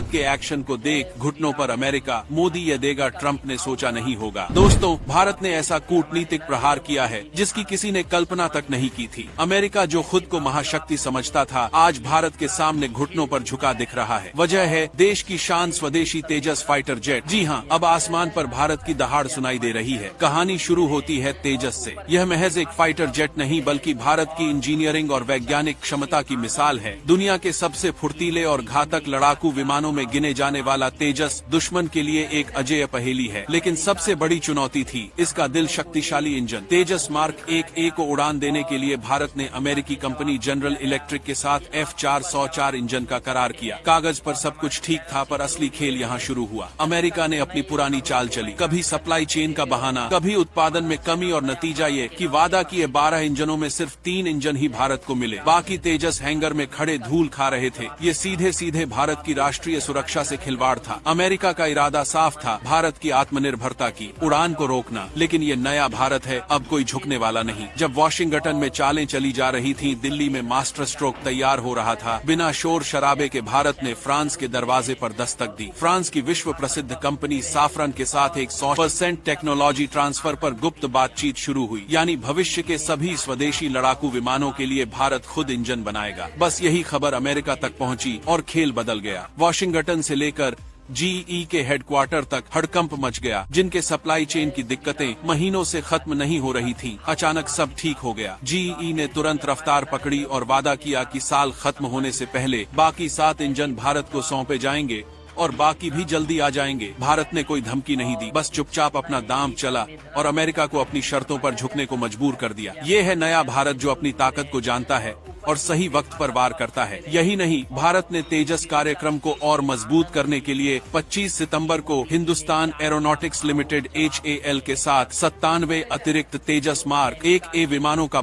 भारत के एक्शन को देख घुटनों पर अमेरिका, मोदी ये देगा ट्रंप ने सोचा नहीं होगा। दोस्तों, भारत ने ऐसा कूटनीतिक प्रहार किया है जिसकी किसी ने कल्पना तक नहीं की थी। अमेरिका जो खुद को महाशक्ति समझता था, आज भारत के सामने घुटनों पर झुका दिख रहा है। वजह है देश की शान स्वदेशी तेजस फाइटर जेट। जी हाँ, अब आसमान पर भारत की दहाड़ सुनाई दे रही है। कहानी शुरू होती है तेजस से। यह महज एक फाइटर जेट नहीं बल्कि भारत की इंजीनियरिंग और वैज्ञानिक क्षमता की मिसाल है। दुनिया के सबसे फुर्तीले और घातक लड़ाकू विमानों में गिने जाने वाला तेजस दुश्मन के लिए एक अजेय पहेली है, लेकिन सबसे बड़ी चुनौती थी इसका दिल शक्तिशाली इंजन। तेजस मार्क 1A को उड़ान देने के लिए भारत ने अमेरिकी कंपनी जनरल इलेक्ट्रिक के साथ F404 इंजन का करार किया। कागज पर सब कुछ ठीक था, पर असली खेल यहाँ शुरू हुआ। अमेरिका ने अपनी पुरानी चाल चली, कभी सप्लाई चेन का बहाना, कभी उत्पादन में कमी, और नतीजा ये कि वादा किए 12 इंजनों में सिर्फ 3 इंजन ही भारत को मिले। बाकी तेजस हैंगर में खड़े धूल खा रहे थे। ये सीधे सीधे भारत की राष्ट्रीय सुरक्षा से खिलवाड़ था। अमेरिका का इरादा साफ था, भारत की आत्मनिर्भरता की, उड़ान को रोकना। लेकिन ये नया भारत है, अब कोई झुकने वाला नहीं। जब वॉशिंगटन में चालें चली जा रही थीं, दिल्ली में मास्टर स्ट्रोक तैयार हो रहा था, बिना शोर शराबे के भारत ने फ्रांस के दरवाजे पर दस्तक दी। फ्रांस की विश्व प्रसिद्ध कंपनी साफरन के साथ एक 100% टेक्नोलॉजी ट्रांसफर पर गुप्त बातचीत शुरू हुई। यानी भविष्य के सभी स्वदेशी लड़ाकू विमानों के लिए भारत खुद इंजन बनाएगा। बस यही खबर अमेरिका तक पहुंची और खेल बदल गया। वॉशिंगटन से लेकर GE के हेडक्वार्टर तक हड़कंप मच गया। जिनके सप्लाई चेन की दिक्कतें महीनों से खत्म नहीं हो रही थीं, अचानक सब ठीक हो गया। GE ने तुरंत रफ्तार पकड़ी और वादा किया कि साल खत्म होने से पहले बाकी 7 इंजन भारत को सौंपे जाएंगे और बाकी भी जल्दी आ जाएंगे। भारत ने कोई धमकी नहीं दी, बस चुपचाप अपना दांव चला और अमेरिका को अपनी शर्तों पर झुकने को मजबूर कर दिया। ये है नया भारत जो अपनी ताकत को जानता है और सही वक्त पर वार करता है। यही नहीं, भारत ने तेजस कार्यक्रम को और मजबूत करने के लिए 25 सितंबर को हिंदुस्तान एरोनॉटिक्स लिमिटेड HAL के साथ 97 अतिरिक्त तेजस मार्क 1A विमानों का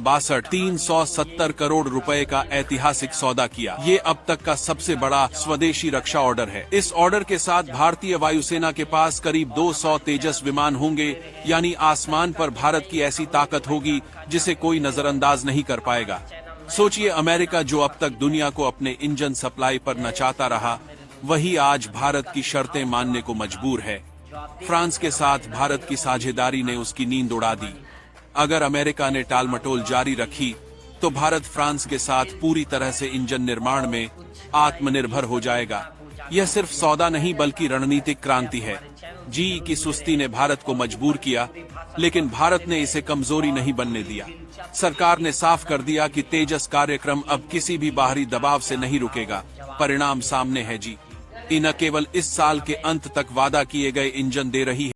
370 करोड़ रुपए का ऐतिहासिक सौदा किया। ये अब तक का सबसे बड़ा स्वदेशी रक्षा ऑर्डर है। इस ऑर्डर के साथ भारतीय वायुसेना के पास करीब 200 तेजस विमान होंगे। यानी आसमान पर भारत की ऐसी ताकत होगी जिसे कोई नजरअंदाज नहीं कर पाएगा। सोचिए, अमेरिका जो अब तक दुनिया को अपने इंजन सप्लाई पर नचाता रहा, वही आज भारत की शर्तें मानने को मजबूर है। फ्रांस के साथ भारत की साझेदारी ने उसकी नींद उड़ा दी। अगर अमेरिका ने टालमटोल जारी रखी तो भारत फ्रांस के साथ पूरी तरह से इंजन निर्माण में आत्मनिर्भर हो जाएगा। यह सिर्फ सौदा नहीं बल्कि रणनीतिक क्रांति है। GE की सुस्ती ने भारत को मजबूर किया, लेकिन भारत ने इसे कमजोरी नहीं बनने दिया। सरकार ने साफ कर दिया कि तेजस कार्यक्रम अब किसी भी बाहरी दबाव से नहीं रुकेगा। परिणाम सामने है। GE न केवल इस साल के अंत तक वादा किए गए इंजन दे रही है,